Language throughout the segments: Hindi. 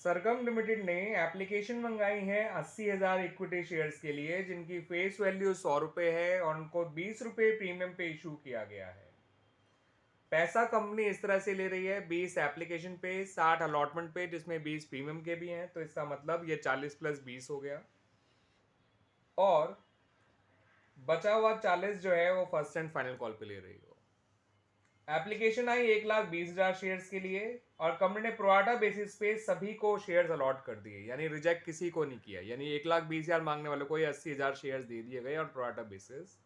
सरगम लिमिटेड ने एप्लीकेशन मंगाई है 80,000 इक्विटी शेयर्स के लिए, जिनकी फेस वैल्यू 100 रुपये है और उनको 20 रुपये प्रीमियम पे इशू किया गया है। पैसा कंपनी इस तरह से ले रही है, 20 एप्लीकेशन पे, 60 अलॉटमेंट पे, जिसमें 20 प्रीमियम के भी हैं। तो इसका मतलब ये 40 + 20 हो गया, और बचा हुआ 40 जो है वो फर्स्ट एंड फाइनल कॉल पे ले रही हो। एप्लीकेशन आई 1,20,000 शेयर्स के लिए, और कंपनी ने प्रोराटा बेसिस पे सभी को शेयर्स अलॉट कर दिए, यानी रिजेक्ट किसी को नहीं किया। यानी 1,20,000 मांगने वालों को 80,000 शेयर्स दे दिए गए और प्रोराटा बेसिस।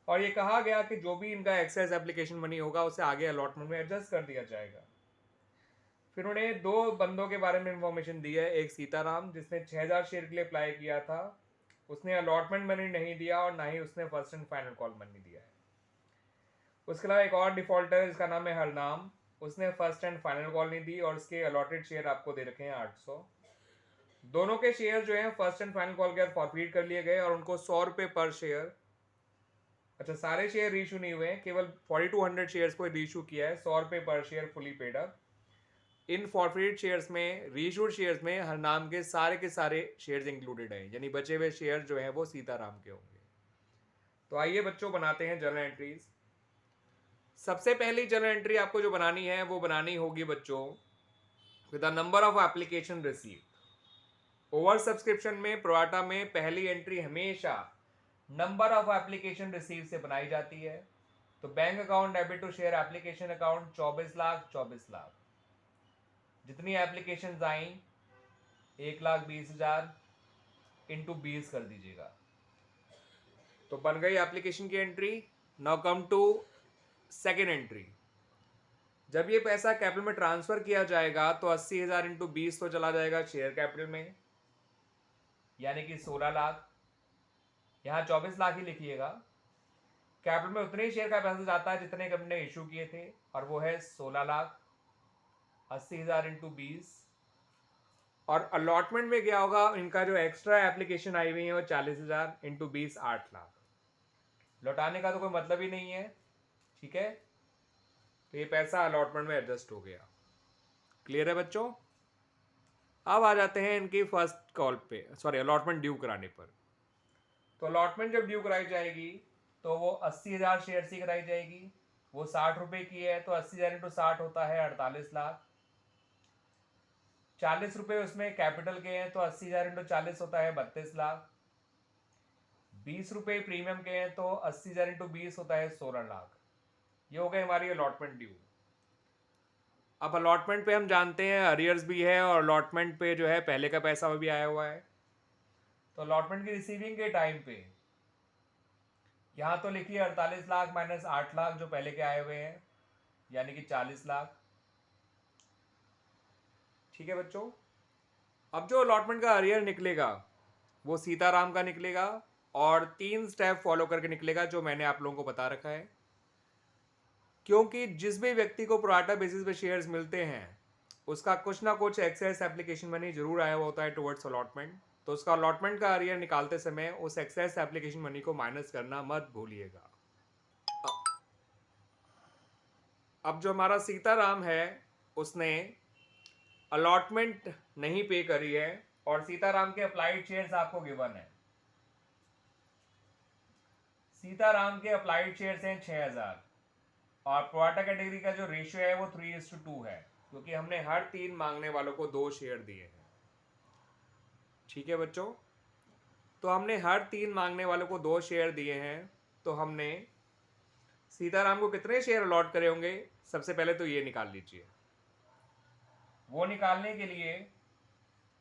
और ये कहा गया कि जो भी इनका एक्सेस एप्लीकेशन मनी होगा उसे आगे अलॉटमेंट में एडजस्ट कर दिया जाएगा। फिर उन्हें दो बंदों के बारे में इंफॉर्मेशन दी है। एक सीताराम, जिसने 6,000 शेयर के लिए अप्लाई किया था, उसने अलॉटमेंट मनी नहीं दिया और ना ही उसने first and final call money दिया है। उसके अलावा एक और डिफॉल्टर है जिसका नाम है हरनाम, उसने फर्स्ट एंड फाइनल कॉल नहीं दी और उसके अलॉटेड शेयर आपको दे रखे हैं 800। दोनों के शेयर जो हैं फर्स्ट एंड फाइनल कॉल के बाद फॉरफीड कर लिए गए और उनको 100 रुपये पर शेयर, अच्छा सारे शेयर रीइशू नहीं हुए हैं, केवल 4200 शेयर्स को रीइशू किया है, 100 रुपये पर शेयर फुली पेड अप। इन फॉरफीड शेयर्स में, रीइशूड शेयर्स में हरनाम के सारे शेयर्स इंक्लूडेड हैं, यानी बचे हुए शेयर जो हैं वो सीताराम के होंगे। तो आइए बच्चों बनाते हैं जर्नल एंट्रीज। सबसे पहली जर्नल एंट्री आपको जो बनानी है वो बनानी होगी बच्चों with the number of application receive. Over subscription में प्रोराटा में पहली एंट्री हमेशा नंबर ऑफ एप्लीकेशन रिसीव से बनाई जाती है। तो bank account debit to share application account 24 lakh 24 lakh, जितनी एप्लीकेशन आई 1,20,000 इंटू 20 कर दीजिएगा, तो बन गई एप्लीकेशन की entry. Now come to second entry. जब ये पैसा कैपिटल में ट्रांसफर किया जाएगा तो 80,000 इंटू 20 तो चला जाएगा शेयर कैपिटल में, यानी कि 16 लाख। यहाँ 24 लाख ही लिखिएगा। कैपिटल में उतने ही शेयर का पैसा जाता है जितने कंपनी ने इशू किए थे, और वो है 16 लाख। 80,000 इंटू 20, और अलॉटमेंट में क्या होगा, इनका जो एक्स्ट्रा एप्लीकेशन आई हुई है वो 40,000 इंटू 20 8 लाख। लौटाने का तो कोई मतलब ही नहीं है, ठीक है। तो ये पैसा अलॉटमेंट में एडजस्ट हो गया। क्लियर है बच्चों। अब आ जाते हैं इनकी फर्स्ट कॉल पे, सॉरी अलॉटमेंट ड्यू कराने पर। तो अलॉटमेंट जब ड्यू कराई जाएगी तो वो 80,000 शेयर ही कराई जाएगी। वो 60 रुपये की है, तो 80,000 इंटू 60 होता है 48 लाख। 40 रुपये उसमें कैपिटल के हैं, तो 80,000 इंटू 40 होता है 32 लाख। 20 रुपये प्रीमियम के हैं, तो 80,000 इंटू 20 होता है 16 लाख। ये हो गई हमारी अलॉटमेंट ड्यू। अब अलॉटमेंट पे हम जानते हैं अरियर्स भी है, और अलॉटमेंट पे जो है पहले का पैसा भी आया हुआ है। तो अलॉटमेंट की रिसीविंग के टाइम पे यहाँ तो लिखिए 48 लाख माइनस 8 लाख जो पहले के आए हुए हैं, यानी कि 40 लाख। ठीक है बच्चों। अब जो अलॉटमेंट का अरियर निकलेगा वो सीताराम का निकलेगा, और 3 स्टेप फॉलो करके निकलेगा जो मैंने आप लोगों को बता रखा है। क्योंकि जिस भी व्यक्ति को प्रोराटा बेसिस पे शेयर्स मिलते हैं उसका कुछ ना कुछ एक्सेस एप्लीकेशन मनी जरूर आया हुआ होता है टुवर्ड्स अलॉटमेंट। तो उसका अलॉटमेंट का अरियर निकालते समय उस एक्सेस एप्लीकेशन मनी को माइनस करना मत भूलिएगा। अब जो हमारा सीताराम है उसने अलॉटमेंट नहीं पे करी है, और सीताराम के अप्लाइड शेयर्स आपको गिवन है। सीताराम के अप्लाइड शेयर्स हैं 6,000, और प्रोराटा कैटेगरी का जो रेशियो है वो 3:2 है, क्योंकि हमने हर 3 मांगने वालों को 2 शेयर दिए हैं। ठीक है बच्चों। तो हमने हर 3 मांगने वालों को 2 शेयर दिए हैं, तो हमने सीताराम को कितने शेयर अलॉट करे होंगे, सबसे पहले तो ये निकाल लीजिए। वो निकालने के लिए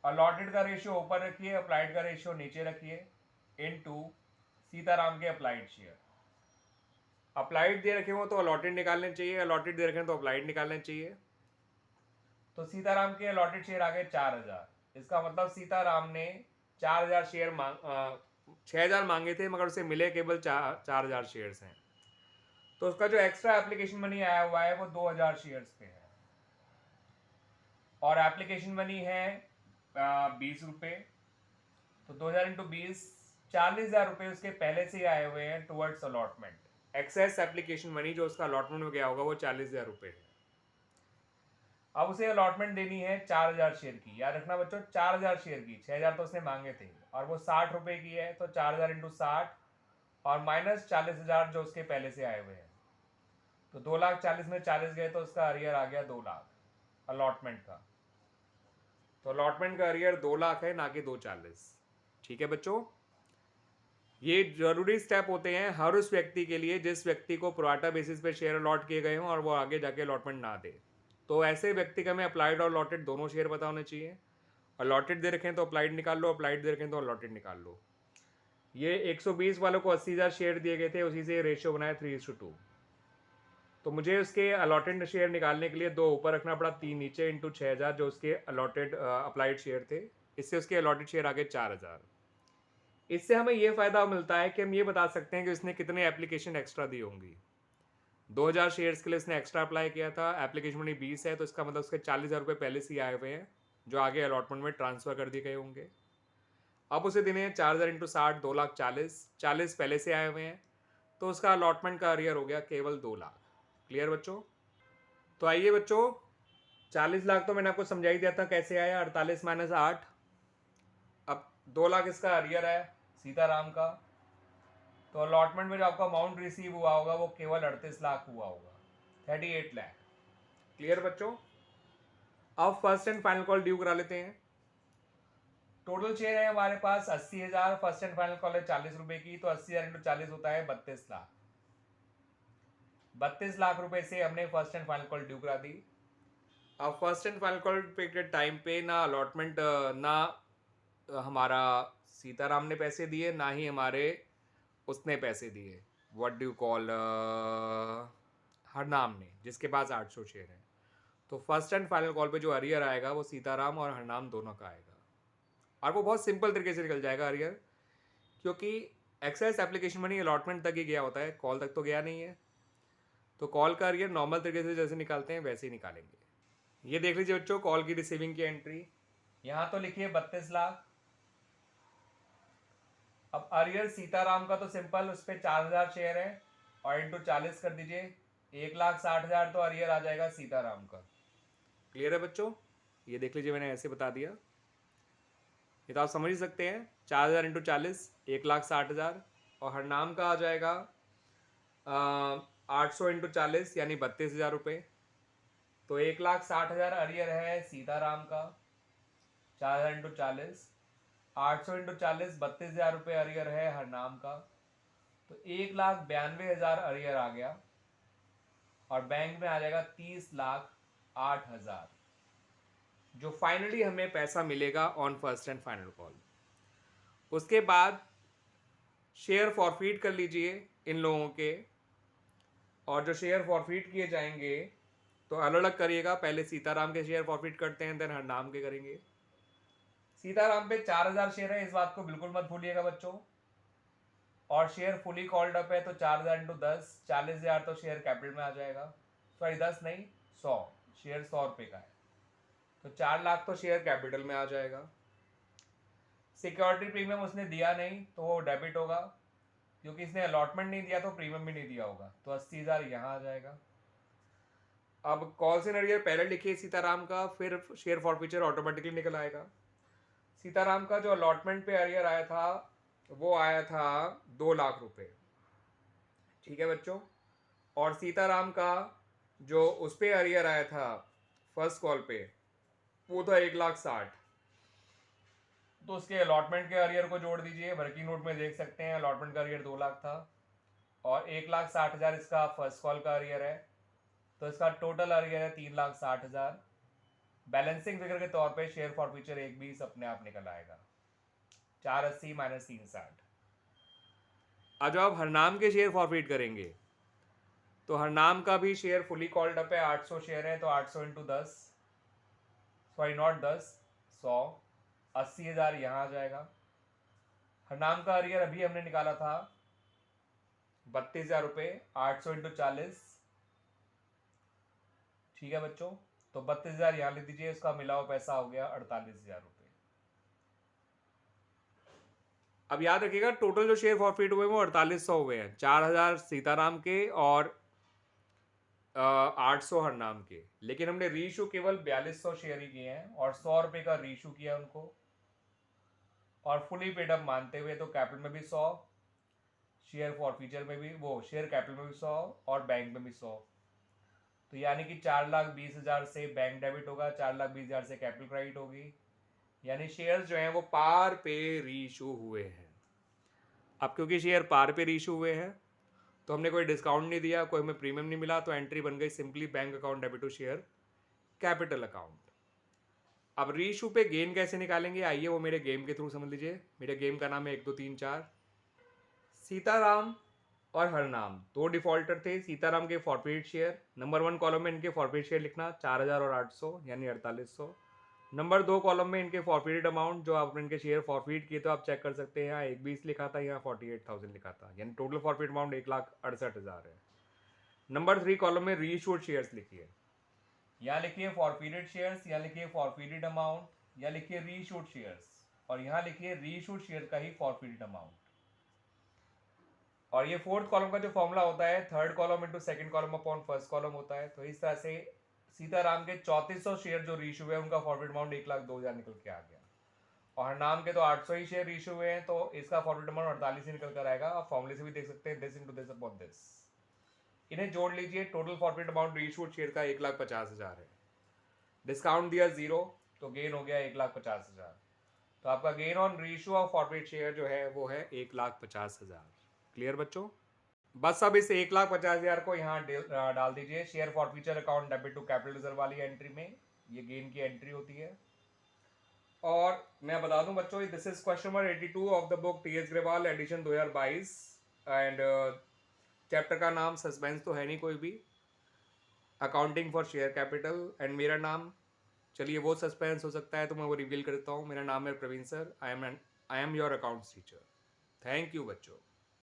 अलॉटेड का रेशियो ऊपर रखिए, अप्लाइड का रेशियो नीचे रखिए, इनटू सीताराम के अप्लाइड शेयर। अप्लाइड दे रखे हो तो अलॉटेड निकालने चाहिए, अलॉटेड दे रखे हो तो अप्लाइड निकालने चाहिए। तो सीताराम के अलॉटेड शेयर आ गए 4,000। इसका मतलब सीताराम ने 4,000 शेयर 6,000 मांगे थे, मगर उसे मिले केवल 4,000 शेयर्स हैं। तो उसका जो एक्स्ट्रा एप्लीकेशन मनी आया हुआ है वो 2,000 शेयर्स पे है, और एप्लीकेशन मनी है 20 रुपये। तो 2,000 इंटू 20, 40,000 रुपये उसके पहले से ही आए हुए हैं towards allotment. Excess application money जो उसका अलॉटमेंट में गया होगा वो 40,000 रुपये है। अब उसे अलॉटमेंट देनी है 4,000 शेयर की। याद रखना बच्चों, 4,000 शेयर की, 6,000 तो उसने मांगे थे, और वो 60 रुपए की है, तो 4,000 इंटू 60 और माइनस 40,000 जो उसके पहले से आए हुए हैं, तो 2,40,000 में 40 गए तो उसका अरियर आ गया 2 लाख अलॉटमेंट का। तो अलॉटमेंट का अरियर 2 लाख है, ना कि 2,40,000। ठीक है बच्चों, ये जरूरी स्टेप होते हैं हर उस व्यक्ति के लिए जिस व्यक्ति को प्रोराटा बेसिस पे शेयर अलॉट किए गए हों और वो आगे जाके अलॉटमेंट ना दे। तो ऐसे व्यक्ति का हमें अप्लाइड और अलॉटेड दोनों शेयर पता होने चाहिए। अलॉटेड दे रखें तो अप्लाइड निकाल लो, अप्लाइड दे रखें तो अलॉटेड निकाल लो। ये 120 वालों को 80,000 शेयर दिए गए थे, उसी से रेशियो बनाया 3:2। तो मुझे उसके अलॉटेड शेयर निकालने के लिए 2 ऊपर रखना पड़ा, 3 नीचे, इंटू 6,000 जो उसके अलॉटेड अप्लाइड शेयर थे। इससे उसके अलॉटेड शेयर आगे 4,000। इससे हमें यह फायदा मिलता है कि हम ये बता सकते हैं कि उसने कितने एप्लीकेशन एक्स्ट्रा दी होंगी। 2,000 शेयर्स के लिए उसने एक्स्ट्रा अप्लाई किया था, एप्लीकेशन मनी 20 है, तो इसका मतलब उसके 40,000 रुपये पहले से ही आए हुए हैं जो आगे अलॉटमेंट में ट्रांसफर कर दिए गए होंगे। अब उसे देने हैं 4,000 इंटू 60, 2,40,000, 40 पहले से आए हुए हैं, तो उसका अलॉटमेंट का अरियर हो गया केवल 2 लाख। क्लियर बच्चों? तो आइए बच्चों, 40 लाख तो मैंने आपको समझा ही दिया था कैसे आया, 48 माइनस 8। अब 2 लाख इसका अरियर है सीताराम का, तो अलॉटमेंट में जो आपका अमाउंट रिसीव हुआ होगा वो केवल 38 लाख हुआ होगा, 38 लाख। क्लियर बच्चों? अब first and final call due करा लेते हैं। टोटल शेयर है हमारे पास 80,000, फर्स्ट एंड फाइनल कॉल है 40 रुपए की, तो 80,000 इंटू 40 होता है 32 लाख। 32 लाख रुपए से हमने first and final call due करा दी। अब फर्स्ट एंड फाइनल कॉल पे के टाइम पे ना अलॉटमेंट, ना हमारा सीताराम ने पैसे दिए, ना ही हमारे उसने पैसे दिए, व्हाट डू कॉल, हरनाम ने, जिसके पास 800 शेयर हैं। तो फर्स्ट एंड फाइनल कॉल पे जो अरियर आएगा वो सीताराम और हरनाम दोनों का आएगा, और वो बहुत सिंपल तरीके से निकल जाएगा अरियर, क्योंकि एक्सेस एप्लीकेशन मनी अलॉटमेंट तक ही गया होता है, कॉल तक तो गया नहीं है। तो कॉल का अरियर नॉर्मल तरीके से जैसे निकालते हैं वैसे ही निकालेंगे। ये देख लीजिए बच्चों, कॉल की रिसीविंग की एंट्री यहाँ तो लिखिए 32 लाख। अब अरियर सीताराम का तो सिंपल, उस पर 4,000 शेयर है और इंटू 40 कर दीजिए, 1,60,000 तो अरियर आ जाएगा सीताराम का। क्लियर है बच्चों? ये देख लीजिए, मैंने ऐसे बता दिया, ये तो आप समझ ही सकते हैं। 4,000 इंटू 40, 1,60,000, और हरनाम का आ जाएगा 800 इंटू 40 यानी 32,000 रुपये। तो 1,60,000 अरियर है सीताराम का, 4,000 इंटू 40, 800 इंटू 40, 32,000 रुपये अरियर है हरनाम का। तो 1,92,000 अरियर आ गया, और बैंक में आ जाएगा 30,08,000, जो फाइनली हमें पैसा मिलेगा on first and final call. उसके बाद शेयर फॉरफीट कर लीजिए इन लोगों के, और जो शेयर फॉरफीट किए जाएंगे तो अलग अलग करिएगा, पहले सीताराम के शेयर फॉरफीट करते हैं, देन हरनाम के करेंगे। सीताराम पे 4,000 शेयर है, इस बात को बिल्कुल मत भूलिएगा बच्चों, और शेयर फुली कॉल्ड अप है, तो 4,000 इंटू 10, 40,000 तो शेयर कैपिटल में आ जाएगा, सॉरी 10 नहीं 100, शेयर 100 रुपये का है, तो 4 लाख तो शेयर कैपिटल में आ जाएगा। सिक्योरिटी प्रीमियम उसने दिया नहीं तो वो डेबिट होगा, क्योंकि इसने अलॉटमेंट नहीं दिया तो प्रीमियम भी नहीं दिया होगा, तो 80,000 यहाँ आ जाएगा। अब कॉल इन अरियर पहले लिखिए सीताराम का, फिर शेयर फॉरफीचर ऑटोमेटिकली निकल आएगा। सीताराम का जो अलॉटमेंट पे अरियर आया था वो आया था 2 लाख रुपए, ठीक है बच्चों, और सीताराम का जो उस पे अरियर आया था फर्स्ट कॉल पे वो था 1,60,000, तो उसके अलॉटमेंट के अरियर को जोड़ दीजिए, वर्किंग नोट में देख सकते हैं अलॉटमेंट का अरियर 2 लाख था, और 1,60,000 इसका फर्स्ट कॉल का अरियर है, तो इसका टोटल अरियर है 3,60,000। बैलेंसिंग फिगर के तौर पे शेयर फॉरफीचर 1,20 अपने आप निकल आएगा, 480 माइनस 360। अब जब आप हरनाम के शेयर फॉरफीट करेंगे तो हरनाम का भी शेयर फुली कॉल्ड अप है, 800 शेयर है, तो 800 इंटू 10, सॉरी नॉट 10, 100, 80,000 यहाँ आ जाएगा। हरनाम का अरियर अभी हमने निकाला था 32,000 रुपये, 800 इंटू 40, ठीक है बच्चों, तो 32,000 यहाँ लिख दीजिए, उसका मिला हुआ पैसा हो गया 48,000 रुपये। अब याद रखिएगा टोटल जो शेयर फॉरफीट हुए वो 4,800 हुए हैं, 4,000 सीताराम के और 800 हर नाम के, लेकिन हमने रीइशू केवल 4200 शेयर ही किए हैं और 100 रुपये का रीइशू किया उनको, और फुली पेड अप मानते हुए तो कैपिटल में भी 100, शेयर फॉर फ्यूचर में भी, वो शेयर कैपिटल में भी 100 और बैंक में भी 100। तो यानी कि 4,20,000 से बैंक डेबिट होगा, 4,20,000 से कैपिटल क्रेडिट होगी, यानी शेयर्स जो हैं वो पार पे रीइशू हुए हैं। अब क्योंकि शेयर पार पे रीइशू हुए हैं तो हमने कोई डिस्काउंट नहीं दिया, कोई हमें प्रीमियम नहीं मिला, तो एंट्री बन गई simply bank account debit to share capital account. अब रीइशू पे गेन कैसे निकालेंगे, आइए वो मेरे गेम के थ्रू समझ लीजिए। मेरे गेम का नाम है 1 2 3 4। सीताराम और हरनाम दो डिफॉल्टर थे। सीताराम के फॉरफिट शेयर, नंबर 1 कॉलम में इनके फॉरफिट शेयर लिखना 4000 और 800 यानी 4800। नंबर 2 कॉलम में इनके फॉरफिटेड अमाउंट, जो आपने इनके शेयर फॉरफिट किए तो आप चेक कर सकते हैं, यहाँ 120 लिखा था, यहाँ 48,000 लिखा था, यानी टोटल फॉरफिट अमाउंट 1,68,000 है। नंबर 3 कॉलम में रीइशूड शेयर्स लिखिए, यहाँ लिखिए फॉरफिटेड शेयर्स, यहाँ लिखिए फॉरफिटेड अमाउंट, यहाँ लिखिए रीइशूड शेयर्स, और यहाँ लिखिए रीइशूड शेयर का ही फॉरफिटेड अमाउंट। और ये 4th कॉलम का जो फॉर्मूला होता है 3rd column into 2nd column upon 1st column होता है। तो इस तरह से सीताराम के 3400 शेयर जो रीइशू हुए उनका फॉरफिट अमाउंट 1,02,000 निकल के आ गया, और हरनाम के तो 800 ही शेयर रीइशू हुए हैं तो इसका फॉरफिट अमाउंट 48 ही निकल कर आएगा। आप फॉर्मूले से भी देख सकते हैं, this into this upon this. इन्हें जोड़ लीजिए, total forfeit amount reissued share का 1,50,000 है। डिस्काउंट दिया 0 तो गेन हो गया 1,50,000। तो आपका gain on reissue of forfeit share जो है वो है 1,50,000। क्लियर बच्चों? बस अब इस 1,50,000 को यहाँ डाल दीजिए share forfeiture account debit to capital reserve वाली एंट्री में, ये गेन की एंट्री होती है। और मैं बता दूं बच्चों, this is question number 82 of the book T S Grewal edition 2022, and chapter का नाम सस्पेंस तो है नहीं कोई भी, accounting for share capital, and मेरा नाम, चलिए वो सस्पेंस हो सकता है तो मैं वो रिवील करता हूँ। मेरा नाम है Praveen sir, I am your accounts teacher. Thank you बच्चों।